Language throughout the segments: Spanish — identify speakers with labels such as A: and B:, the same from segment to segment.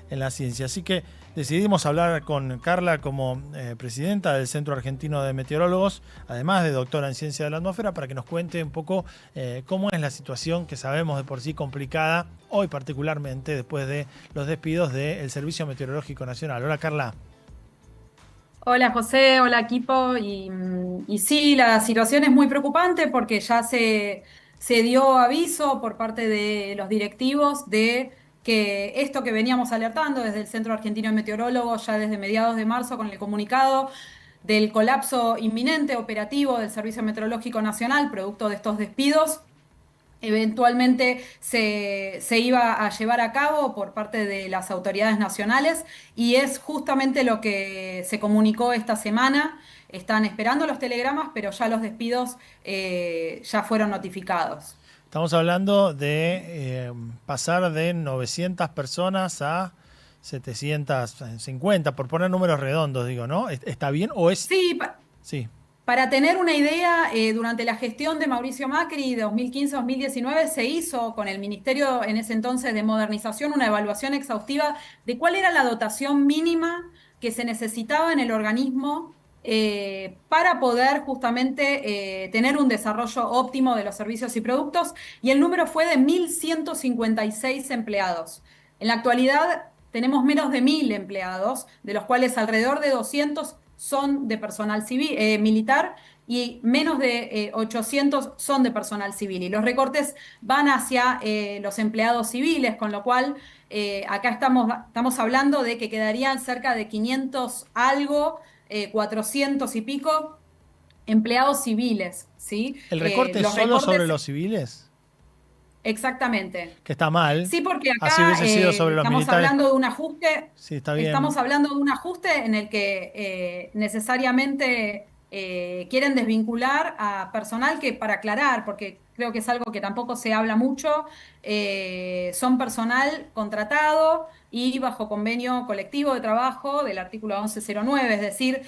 A: en la ciencia. Así que decidimos hablar con Carla como presidenta del Centro Argentino de Meteorólogos, además de doctora en Ciencia de la Atmósfera, para que nos cuente un poco cómo es la situación que sabemos de por sí complicada, hoy particularmente después de los despidos del Servicio Meteorológico Nacional. Hola, Carla.
B: Hola José, hola equipo. Y sí, la situación es muy preocupante porque ya se dio aviso por parte de los directivos de que esto que veníamos alertando desde el Centro Argentino de Meteorólogos ya desde mediados de marzo con el comunicado del colapso inminente operativo del Servicio Meteorológico Nacional, producto de estos despidos eventualmente se iba a llevar a cabo por parte de las autoridades nacionales y es justamente lo que se comunicó esta semana. Están esperando los telegramas, pero ya los despidos ya fueron notificados.
A: Estamos hablando de pasar de 900 personas a 750, por poner números redondos, digo, ¿no? ¿Está bien o es...?
B: Sí,
A: Sí.
B: para tener una idea, durante la gestión de Mauricio Macri de 2015-2019 se hizo con el Ministerio en ese entonces de Modernización una evaluación exhaustiva de cuál era la dotación mínima que se necesitaba en el organismo para poder justamente tener un desarrollo óptimo de los servicios y productos, y el número fue de 1.156 empleados. En la actualidad tenemos menos de 1.000 empleados, de los cuales alrededor de 200 son de personal civil, militar, y menos de 800 son de personal civil. Y los recortes van hacia los empleados civiles, con lo cual acá estamos hablando de que quedarían cerca de 500 algo, 400 y pico empleados civiles, ¿sí?
A: ¿El recorte es
B: Los
A: solo sobre
B: recortes,
A: los civiles?
B: exactamente.
A: Que está mal.
B: Sí, porque
A: Así
B: acá
A: hubiese sido sobre los
B: estamos
A: militares.
B: hablando de un ajuste,
A: Sí, está
B: estamos
A: bien.
B: hablando de un ajuste en el que necesariamente quieren desvincular a personal que, para aclarar, porque creo que es algo que tampoco se habla mucho, son personal contratado y bajo convenio colectivo de trabajo del artículo 1109, es decir,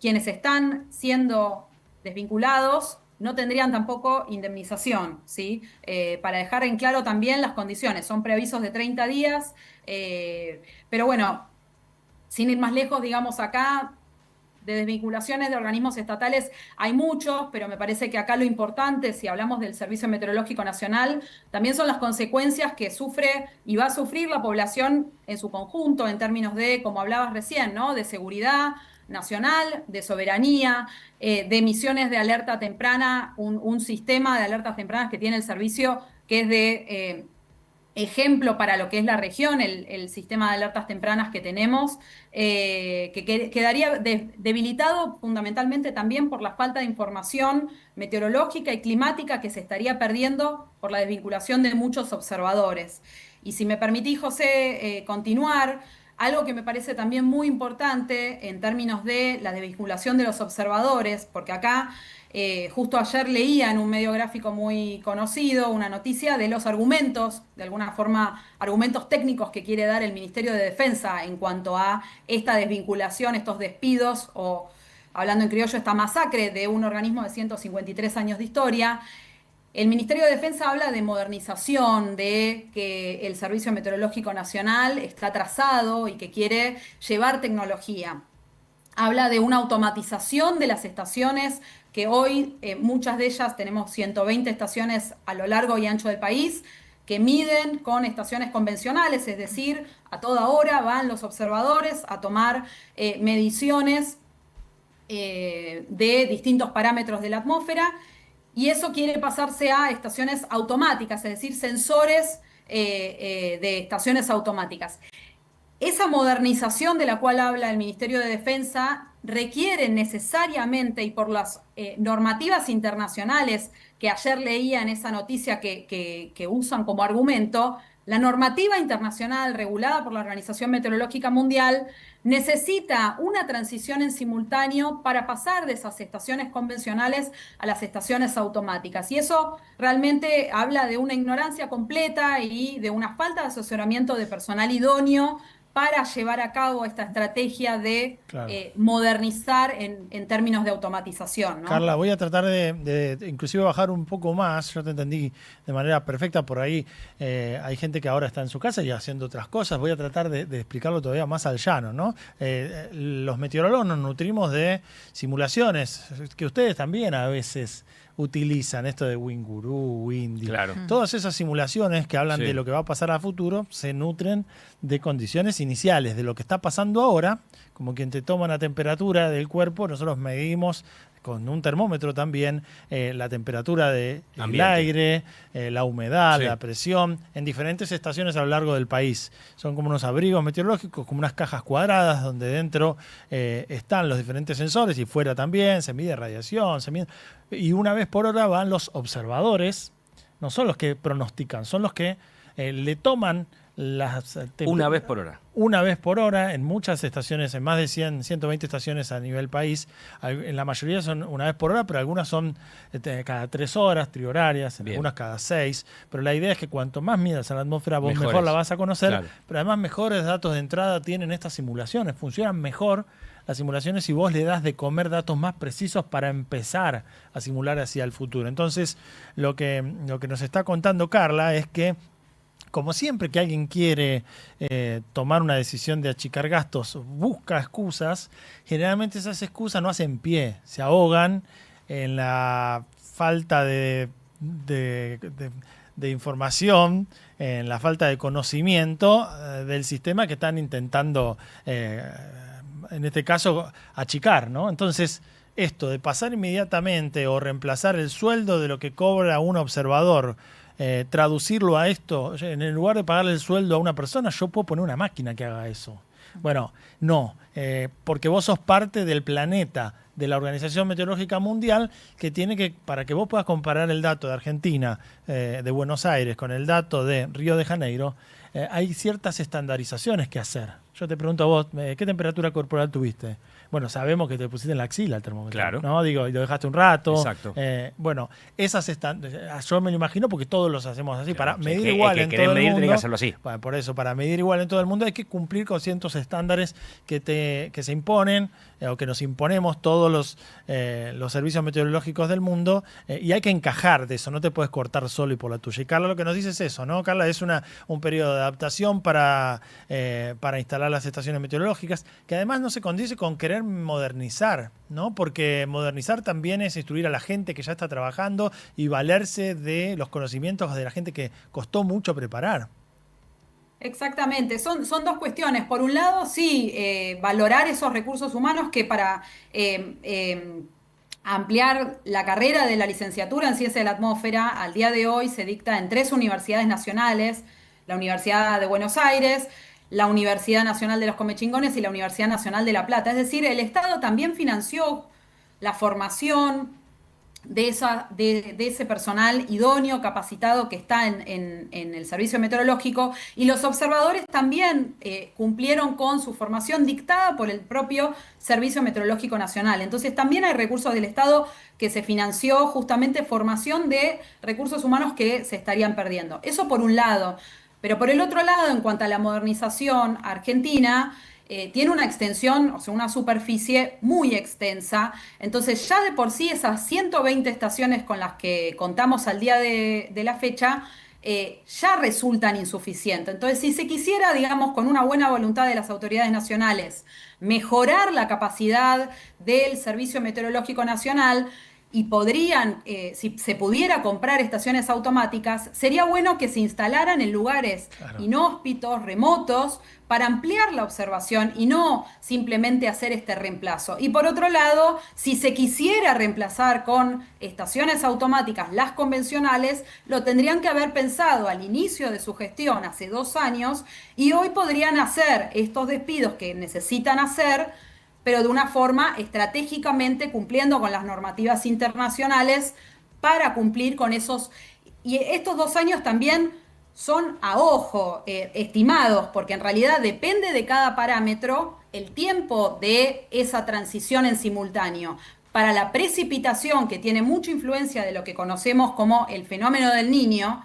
B: quienes están siendo desvinculados no tendrían tampoco indemnización, ¿sí? Para dejar en claro también las condiciones, son preavisos de 30 días, pero bueno, sin ir más lejos, digamos acá, de desvinculaciones de organismos estatales hay muchos, pero me parece que acá lo importante, si hablamos del Servicio Meteorológico Nacional, también son las consecuencias que sufre y va a sufrir la población en su conjunto, en términos de, como hablabas recién, ¿no? De seguridad nacional, de soberanía, de emisiones de alerta temprana, un sistema de alertas tempranas que tiene el servicio que es de ejemplo para lo que es la región, el sistema de alertas tempranas que tenemos, quedaría debilitado fundamentalmente también por la falta de información meteorológica y climática que se estaría perdiendo por la desvinculación de muchos observadores. Y si me permitís, José, continuar, algo que me parece también muy importante en términos de la desvinculación de los observadores, porque acá justo ayer leía en un medio gráfico muy conocido una noticia de los argumentos, de alguna forma, argumentos técnicos que quiere dar el Ministerio de Defensa en cuanto a esta desvinculación, estos despidos o, hablando en criollo, esta masacre de un organismo de 153 años de historia. El Ministerio de Defensa habla de modernización, de que el Servicio Meteorológico Nacional está atrasado y que quiere llevar tecnología. Habla de una automatización de las estaciones, que hoy muchas de ellas tenemos 120 estaciones a lo largo y ancho del país, que miden con estaciones convencionales, es decir, a toda hora van los observadores a tomar mediciones de distintos parámetros de la atmósfera, y eso quiere pasarse a estaciones automáticas, es decir, sensores de estaciones automáticas. Esa modernización de la cual habla el Ministerio de Defensa requiere necesariamente, y por las normativas internacionales que ayer leía en esa noticia que usan como argumento, la normativa internacional regulada por la Organización Meteorológica Mundial necesita una transición en simultáneo para pasar de esas estaciones convencionales a las estaciones automáticas. Y eso realmente habla de una ignorancia completa y de una falta de asesoramiento de personal idóneo para llevar a cabo esta estrategia de
A: Claro.
B: modernizar en términos de automatización, ¿no?
A: Carla, voy a tratar de inclusive bajar un poco más. Yo te entendí de manera perfecta. Por ahí hay gente que ahora está en su casa y haciendo otras cosas. Voy a tratar de explicarlo todavía más al llano, ¿no? Los meteorólogos nos nutrimos de simulaciones que ustedes también a veces utilizan, esto de Winguru, Windy.
C: Claro.
A: Todas esas simulaciones que hablan
C: Sí.
A: de lo que va a pasar a futuro se nutren de condiciones iniciales, de lo que está pasando ahora, como quien te toma una temperatura del cuerpo. Nosotros medimos con un termómetro también la temperatura del
C: Ambiente.
A: aire, la humedad,
C: Sí.
A: la presión, en diferentes estaciones a lo largo del país. Son como unos abrigos meteorológicos, como unas cajas cuadradas donde dentro están los diferentes sensores y fuera también se mide radiación, y una vez por hora van los observadores, no son los que pronostican, son los que le toman las
C: Una vez por hora.
A: una vez por hora en muchas estaciones, en más de 120 estaciones a nivel país. En la mayoría son una vez por hora, pero algunas son cada 3 horas, trihorarias,
C: Bien.
A: algunas cada 6. Pero la idea es que cuanto más midas a la atmósfera, vos
C: Mejores.
A: mejor la vas a conocer.
C: Claro.
A: Pero además mejores datos de entrada tienen estas simulaciones. Funcionan mejor las simulaciones si vos le das de comer datos más precisos para empezar a simular hacia el futuro. Entonces, lo que nos está contando Carla es que, como siempre que alguien quiere tomar una decisión de achicar gastos, busca excusas. Generalmente esas excusas no hacen pie, se ahogan en la falta de información, en la falta de conocimiento del sistema que están intentando, en este caso, achicar, ¿no? Entonces, esto de pasar inmediatamente o reemplazar el sueldo de lo que cobra un observador, traducirlo a esto, en el lugar de pagarle el sueldo a una persona, yo puedo poner una máquina que haga eso. Bueno, no, porque vos sos parte del planeta, de la Organización Meteorológica Mundial, que tiene que, para que vos puedas comparar el dato de Argentina, de Buenos Aires, con el dato de Río de Janeiro, hay ciertas estandarizaciones que hacer. Yo te pregunto a vos, ¿qué temperatura corporal tuviste? Bueno, sabemos que te pusiste en la axila el termómetro.
C: Claro.
A: ¿No? Digo, y lo dejaste un rato.
C: Exacto.
A: Bueno, esas yo me lo imagino porque todos los hacemos así.
C: Claro,
A: Para
C: sí,
A: medir
C: que
A: igual
C: que
A: en
C: querés
A: todo el
C: medir,
A: mundo.
C: tenés que hacerlo así.
A: Bueno, por eso, para medir igual en todo el mundo hay que cumplir con ciertos estándares que se imponen o que nos imponemos todos los servicios meteorológicos del mundo, y hay que encajar de eso, no te puedes cortar solo y por la tuya. Y Carla lo que nos dice es eso, ¿no? Carla, es un periodo de adaptación para instalar las estaciones meteorológicas, que además no se condice con querer modernizar, ¿no? Porque modernizar también es instruir a la gente que ya está trabajando y valerse de los conocimientos de la gente que costó mucho preparar.
B: Exactamente, son dos cuestiones. Por un lado, sí, valorar esos recursos humanos que para ampliar la carrera de la licenciatura en Ciencia de la Atmósfera, al día de hoy se dicta en 3 universidades nacionales: la Universidad de Buenos Aires, la Universidad Nacional de los Comechingones y la Universidad Nacional de La Plata. Es decir, el Estado también financió la formación de ese personal idóneo, capacitado que está en el servicio meteorológico, y los observadores también cumplieron con su formación dictada por el propio Servicio Meteorológico Nacional. Entonces también hay recursos del Estado que se financió justamente formación de recursos humanos que se estarían perdiendo. Eso por un lado. Pero por el otro lado, en cuanto a la modernización, Argentina tiene una extensión, o sea, una superficie muy extensa. Entonces, ya de por sí esas 120 estaciones con las que contamos al día de la fecha ya resultan insuficientes. Entonces, si se quisiera, digamos, con una buena voluntad de las autoridades nacionales, mejorar la capacidad del Servicio Meteorológico Nacional, y podrían, si se pudiera comprar estaciones automáticas, sería bueno que se instalaran en lugares inhóspitos, remotos, para ampliar la observación y no simplemente hacer este reemplazo. Y por otro lado, si se quisiera reemplazar con estaciones automáticas las convencionales, lo tendrían que haber pensado al inicio de su gestión, hace 2 años, y hoy podrían hacer estos despidos que necesitan hacer, pero de una forma estratégicamente cumpliendo con las normativas internacionales para cumplir con esos. Y estos 2 años también son a ojo estimados, porque en realidad depende de cada parámetro el tiempo de esa transición en simultáneo. Para la precipitación, que tiene mucha influencia de lo que conocemos como el fenómeno del Niño,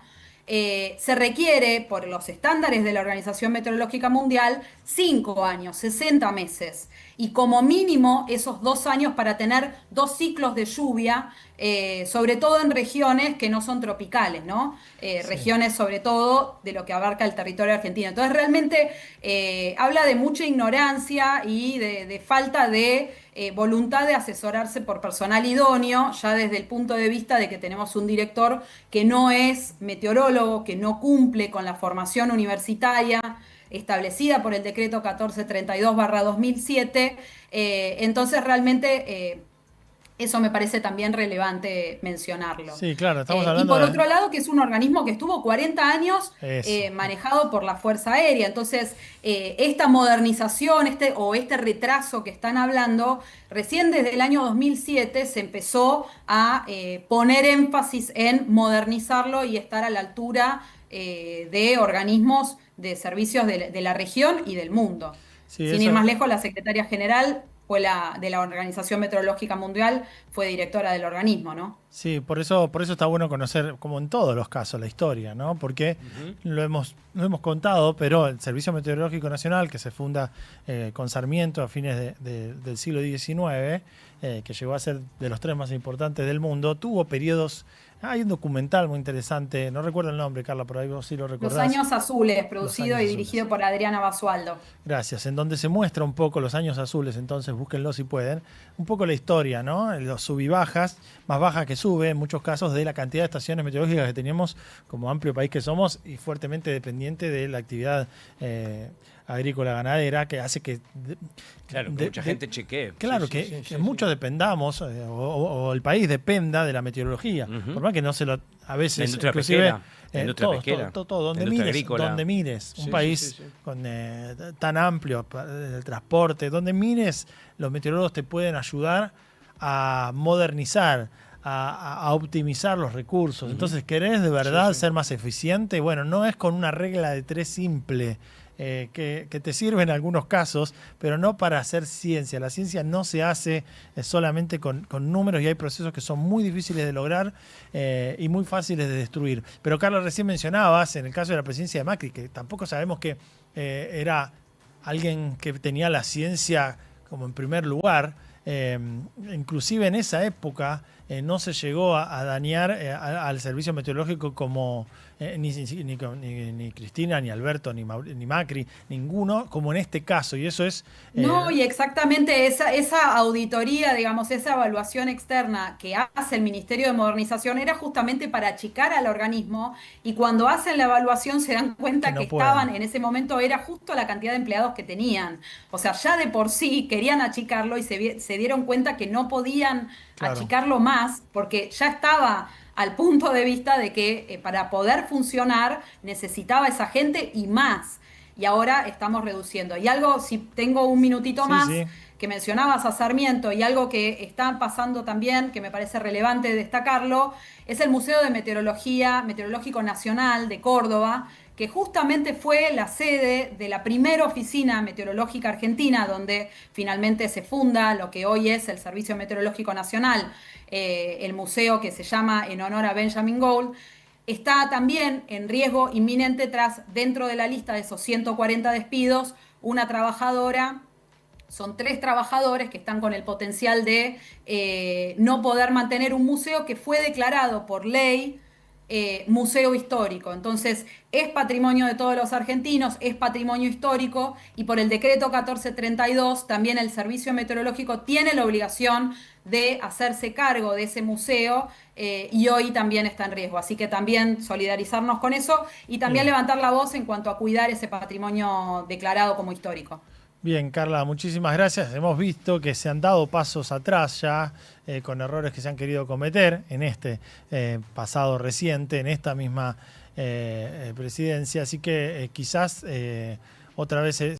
B: se requiere, por los estándares de la Organización Meteorológica Mundial, 5 años, 60 meses. Y como mínimo esos 2 años para tener 2 ciclos de lluvia, sobre todo en regiones que no son tropicales, ¿no?
A: Sí.
B: Regiones sobre todo de lo que abarca el territorio argentino. Entonces realmente habla de mucha ignorancia y de falta de voluntad de asesorarse por personal idóneo, ya desde el punto de vista de que tenemos un director que no es meteorólogo, que no cumple con la formación universitaria establecida por el decreto 1432/2007. Entonces realmente eso me parece también relevante mencionarlo.
A: Sí, claro, estamos
B: Y
A: hablando
B: por
A: de
B: otro lado, que es un organismo que estuvo 40 años
A: eso.
B: manejado por la Fuerza Aérea. Entonces, esta modernización o este retraso que están hablando, recién desde el año 2007 se empezó a poner énfasis en modernizarlo y estar a la altura de organismos de servicios de la región y del mundo.
A: Sí,
B: Sin ir
A: eso.
B: más lejos, la secretaria general fue de la Organización Meteorológica Mundial, fue directora del organismo, ¿no?
A: Sí, por eso está bueno conocer, como en todos los casos, la historia, ¿no? Porque
C: Ujú.
A: lo hemos contado, pero el Servicio Meteorológico Nacional, que se funda con Sarmiento a fines del siglo XIX, que llegó a ser de los 3 más importantes del mundo, tuvo periodos. Hay un documental muy interesante, no recuerdo el nombre, Carla, por ahí vos sí lo
B: Los
A: recordás.
B: Años Azules,
A: Los
B: producido
A: años
B: y
A: azules.
B: dirigido por Adriana Basualdo.
A: Gracias, en donde se muestra un poco los años azules, entonces búsquenlo si pueden, un poco la historia, ¿no? Los sub y bajas, más bajas que sube, en muchos casos, de la cantidad de estaciones meteorológicas que teníamos como amplio país que somos y fuertemente dependiente de la actividad agrícola ganadera, que hace que
C: Claro, que mucha gente chequee.
A: claro,
C: Sí,
A: que,
C: sí, sí,
A: que
C: sí,
A: mucho
C: sí.
A: dependamos o el país dependa de la meteorología.
C: Ujú.
A: Por más que no se lo. A
C: La
A: veces,
C: industria
A: inclusive.
C: pesquera, la industria
A: Todo,
C: pesquera,
A: donde
C: la industria
A: mires,
C: agrícola.
A: donde mires,
C: Sí,
A: un
C: sí,
A: país
C: sí, sí.
A: con tan amplio el transporte, donde mires, los meteorólogos te pueden ayudar a modernizar, a optimizar los recursos.
C: Ujú.
A: Entonces, ¿querés de verdad
C: Sí, sí.
A: ser más eficiente? Bueno, no es con una regla de 3 simple. Que te sirve en algunos casos, pero no para hacer ciencia. La ciencia no se hace solamente con números y hay procesos que son muy difíciles de lograr y muy fáciles de destruir. Pero Carlos, recién mencionabas, en el caso de la presidencia de Macri, que tampoco sabemos que era alguien que tenía la ciencia como en primer lugar. Inclusive en esa época no se llegó a dañar al servicio meteorológico como ni Cristina, ni Alberto, ni Macri, ninguno, como en este caso. Y eso es.
B: No, y exactamente esa auditoría, digamos, esa evaluación externa que hace el Ministerio de Modernización era justamente para achicar al organismo y cuando hacen la evaluación se dan
A: Que
B: cuenta que
A: no pueden.
B: estaban, en ese momento era justo la cantidad de empleados que tenían. O sea, ya de por sí querían achicarlo y se dieron cuenta que no podían
A: Claro.
B: achicarlo más porque ya estaba al punto de vista de que para poder funcionar necesitaba esa gente y más y ahora estamos reduciendo. Y algo, si tengo un minutito
A: Sí,
B: más,
A: sí.
B: que mencionabas a Sarmiento y algo que está pasando también, que me parece relevante destacarlo, es el Museo de Meteorología, Meteorológico Nacional de Córdoba, que justamente fue la sede de la primera oficina meteorológica argentina, donde finalmente se funda lo que hoy es el Servicio Meteorológico Nacional, el museo que se llama en honor a Benjamin Gould. Está también en riesgo inminente tras, dentro de la lista de esos 140 despidos, una trabajadora. Son 3 trabajadores que están con el potencial de no poder mantener un museo que fue declarado por ley museo histórico. Entonces, es patrimonio de todos los argentinos, es patrimonio histórico y por el decreto 1432 también el Servicio Meteorológico tiene la obligación de hacerse cargo de ese museo y hoy también está en riesgo. Así que también solidarizarnos con eso y también
A: Bien.
B: levantar la voz en cuanto a cuidar ese patrimonio declarado como histórico.
A: Bien, Carla, muchísimas gracias. Hemos visto que se han dado pasos atrás ya con errores que se han querido cometer en este pasado reciente, en esta misma presidencia. Así que quizás otra vez